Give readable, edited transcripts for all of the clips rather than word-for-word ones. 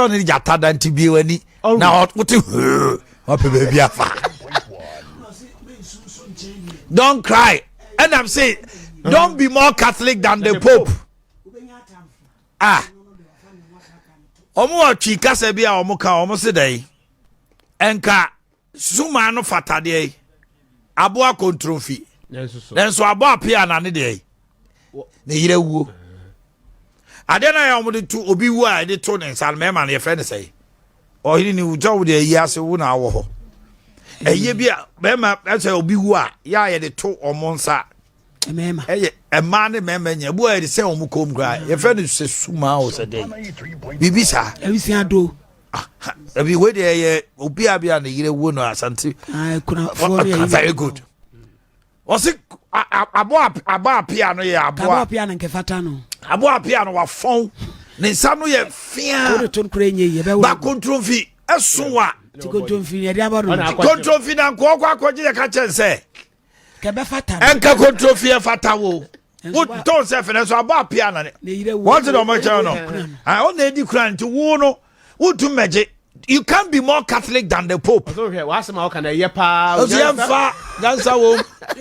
on the Jatada and Tibiwani. Now, what you baby afa. Don't cry. And I'm saying, don't be more Catholic than the Pope. Omo chika se bia omo ka omo se dai. Enka suma no fata de. Abo akontrofi. Nenso abo apia na ne de. Ne yire wuo. Ade na ya omo de tu obi wu a de to ne sal mema na ye fe ne sei. O hiri ni ujo de yi ase wu na awo ho. Eye bia mema ase obi wu a ya ye de to omo nsa. Mema. Eye ema ne mema nya bu a de se omo kom gra. Ye fe ne se suma o se de. Bibisa. Ebisi ado. Ebi we de obi abia na yire wu no asante. Very good. Osi abo apia no ye abo. Abo apia na nkefata no. Abo apia no wa fon. Ne nsa no ye fia. Ko to nkure nye ye be wo. Ba kontrofi esoa. Ti kontrofi ye de abaro. Kontrofi na ko akwaje ye ka chense. Ke be fata. Enka kontrofi e fata wo. Wo ton se fe so abo apia na ne. What do mo che no? Ah o na di kura nti wo no. Wo tu meje. You can't be more Catholic than the Pope. Okay, what's my kind of yepa? Gyamfi, dancer wo.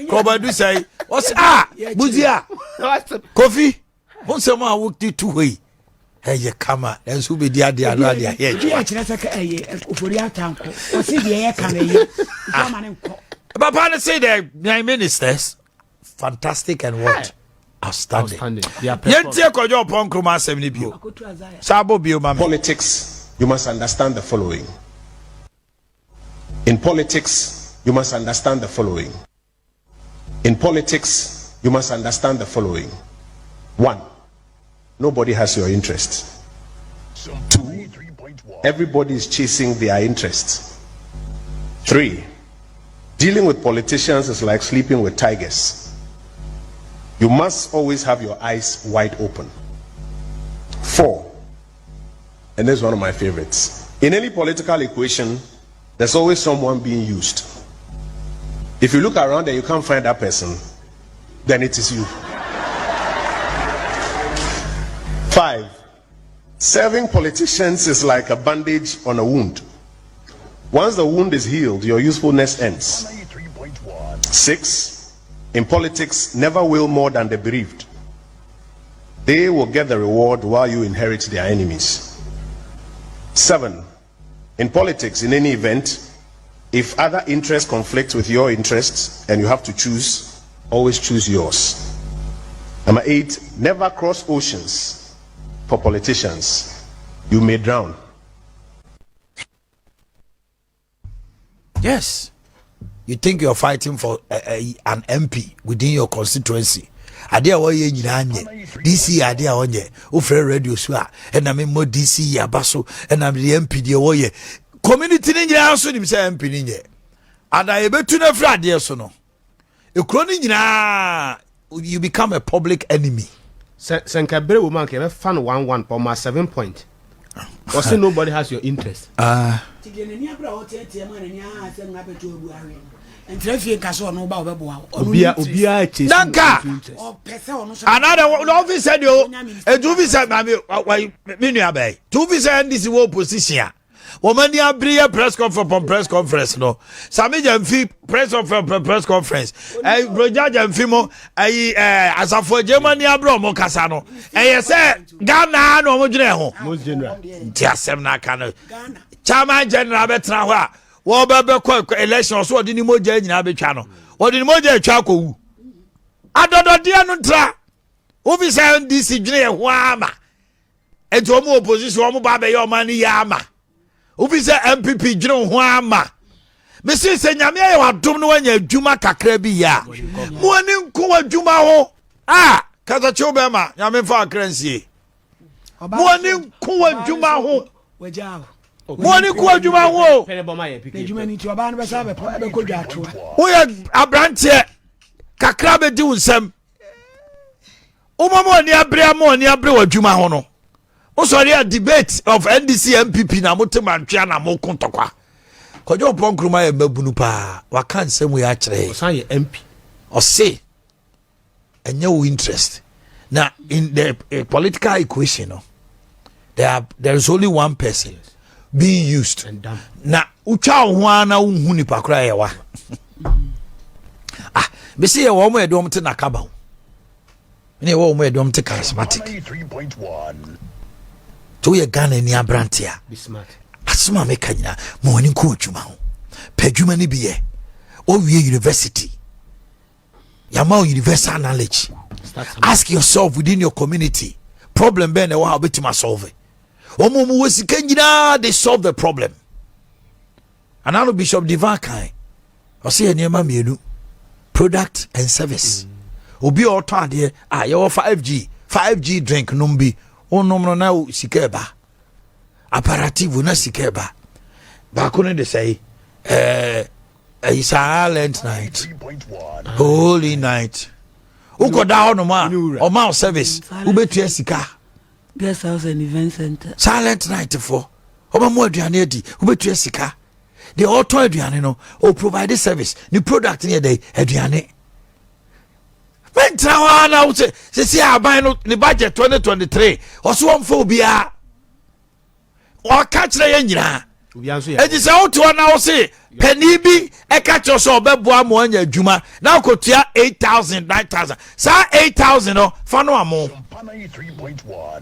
Kobadu say, what's Buzia? Kofi. What's the man who did two way? Hey, you come out. And so be dear, dear, dear. Here, Papa say that my ministers, fantastic and what? Outstanding. Politics. You must understand the following. In politics, you must understand the following. In politics, you must understand the following. 1, nobody has your interest. 2, everybody is chasing their interests. 3, dealing with politicians is like sleeping with tigers. You must always have your eyes wide open. 4, and this is one of my favorites. In any political equation, there's always someone being used. If you look around and you can't find that person, then it is you. 5, serving politicians is like a bandage on a wound. Once the wound is healed, your usefulness ends. 6, in politics, never will more than the bereaved. They will get the reward while you inherit their enemies. 7, in politics, in any event, if other interests conflict with your interests and you have to choose, always choose yours. Number 8, never cross oceans for politicians. You may drown. Yes. You think you're fighting for an MP within your constituency. Ade a wo ye nyina anye DC ade a wonye o frɛ radio so a na me mo DC ya baso na me MP de wo ye community ni nyina so nim sɛ MP ni nye ada e betu na fra ade so no e kro ni nyina you become a public enemy. Senka bere wo man ke be fan 1-1 for my 7 point. Or say nobody has your interest. Obia another officer said you a two visa mami two visa NDC wo position woman ya bria press conference no Sammy Gyamfi press conference broja Gyamfi mo asafo Germany abro mo kasa no say Ghana no mo dwene ho most general ti asem na kana chairman general betra ho a wo bebe ko election so odi ni moja nyina betwa no odi ni moja atwa kowu adodode no ntra officer NDC dwene ho ama ento mo opposition mo ba be yo mani ya ama officer MPP dwene ho ama me se nyame ye wadom no wanya adwuma kakra bi ya mo ani nko adwuma ho kaza chobe ma nyame fa akransie mo ani nko adwuma ho wajao Moni ku adwuma ho adwuma ni ti oba no be sa be ko dwato wo ye abrante kakra be di unsam mo ni abre wadwuma ho no wo sorry a debate of NDC MPP na motemantwa na mo kontokwa kojo ponkruma ye mabunu pa waka nsem ya kire osan ye MP o say enye wo interest na in the political equation no there is only one person being used. And dumb. Na ucha hwana unhu nipa kra yewa. Bisi ye wo mo edom te nakaba. Ne wo mo edom te charismatic. 3.1. To ye Ghana ni abrantia. Be smart. Asuma me kanyina mo woni ko adwuma ho. Padwuma ni biye. O wie university. Yama universal knowledge. Ask yourself within your community. Problem ben e wa obetima solve it. Omo mu wosika nyina they solve the problem. Anano Bishop Divakai. O se enema mienu. Product and service. Obi oto ade ye 5G drink numbi. Onom no na sikeba. Apparative na sikeba. Ba ko ne de say a silent night. 3.1. Holy night. Uko da hono ma o ma service. Ubetua sika. Guest house and event center. Silent night for. Oba mo aduane adi. Ubetua sika. The auto aduane no o provide service. Ni product ne dey aduane. Mentra wa na wo se aban no ni budget 2023. Oso wonfo bia. O ka kire ye nyina. Eji se oto na wo se pani bi e ka kire so obeboa mo anya adwuma na kotua 8,000 9,000 sa 8,000 no fa no amo 3.1.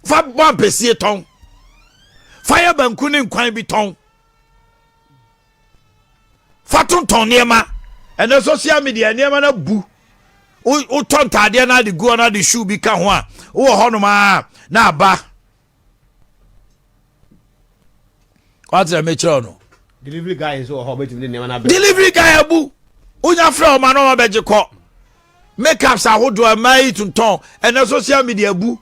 fa bon pesie ton fire banku ni nkwan bi ton fa ton niema ene social media niema na bu o ton tade na de go na de shoe bi ka ho a wo ho no ma na aba what the metro no Delivery guy is so hobby to the name and delivery guy abu unya fra o ma no beje ko makeups ahodo amai tunton ene social media bu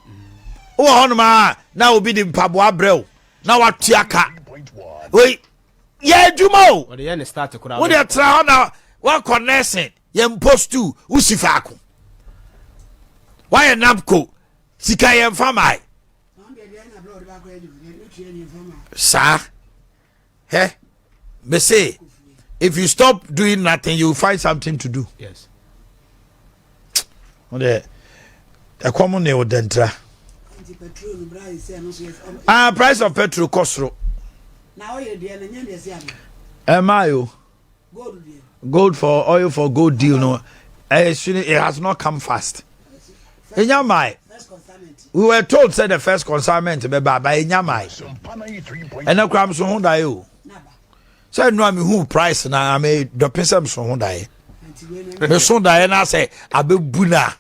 wo ho no ma na obi di mpabo abrel na watuaka we ye adwuma o or the end start to crowd. wo de tra ho na wa connecting ye post to usifa ako why napco sika ye mfamai sa he me say if you stop doing nothing you will find something to do. Yes. The common ne odentra price of petrol costro Now you dear and yes, mayo gold for oil for gold deal no it has not come fast in your mind we were told say the first consignment be by in your mind and the crams so honda you say no me who price na me do person so honda me so da na say abebuna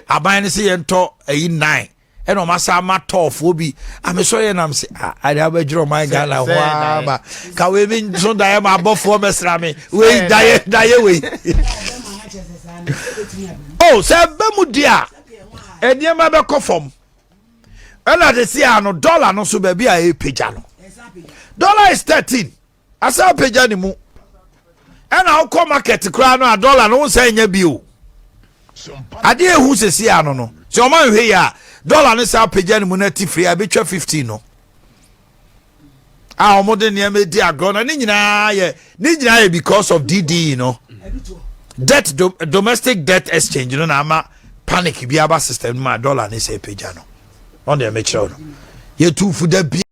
aban se yento 9 e no masa ma tofo bi ame so ye nam se ade abagiro my gala ho ba ka we mi so da ma abofo mesra me we daye we oh se be mu dia enie ma be kofom ela de si ano dollar no so ba bi a e peja no dollar is 13 asa peja ni mu ena o market kra no a dollar no say nya bi o ade ehu sesi ano no so man hwe ya dollar no say peja ni mu na ti free abetwa 15 no a omode ne me di agro na ni nyina ye because of DD no debt domestic debt exchange no na ama panic bi aba system ma dollar ni say peja no on the make sure no ye tu fu da bi